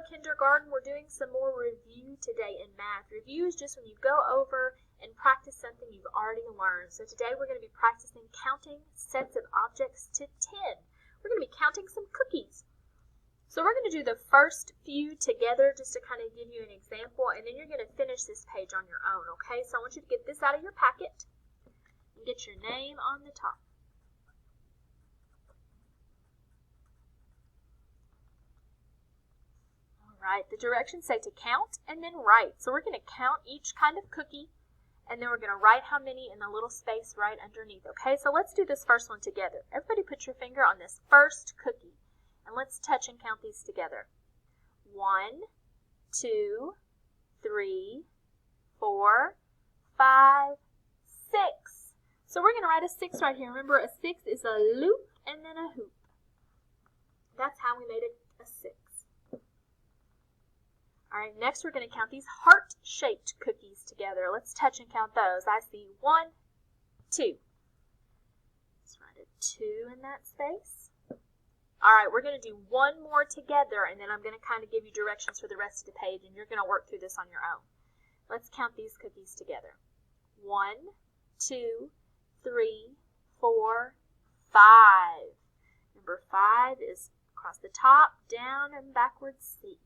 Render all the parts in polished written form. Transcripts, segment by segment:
kindergarten. We're doing some more review today in math. Review is just when you go over and practice something you've already learned. So today we're going to be practicing counting sets of objects to 10. We're going to be counting some cookies. So we're going to do the first few together just to kind of give you an example, and then you're going to finish this page on your own, okay? So I want you to get this out of your packet and get your name on the top. Right, the directions say to count and then write. So we're going to count each kind of cookie, and then we're going to write how many in the little space right underneath. Okay, so let's do this first one together. Everybody put your finger on this first cookie, and let's touch and count these together. 1, 2, 3, 4, 5, 6. So we're going to write a 6 right here. Remember, a 6 is a loop and then a hoop. That's how we made it a 6. All right, next we're going to count these heart-shaped cookies together. Let's touch and count those. I see 1, 2. Let's write a 2 in that space. All right, we're going to do one more together, and then I'm going to kind of give you directions for the rest of the page, and you're going to work through this on your own. Let's count these cookies together. 1, 2, 3, 4, 5. Number 5 is across the top, down, and backwards C.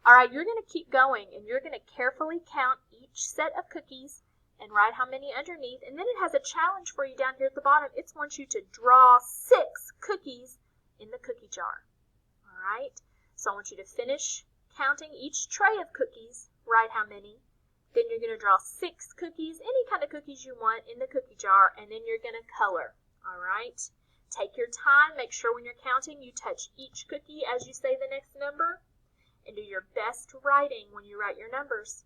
All right, you're going to keep going, and you're going to carefully count each set of cookies and write how many underneath. And then it has a challenge for you down here at the bottom. It wants you to draw 6 cookies in the cookie jar. All right, so I want you to finish counting each tray of cookies, write how many. Then you're going to draw 6 cookies, any kind of cookies you want, in the cookie jar, and then you're going to color. All right, take your time. Make sure when you're counting, you touch each cookie as you say the next number. And do your best writing when you write your numbers.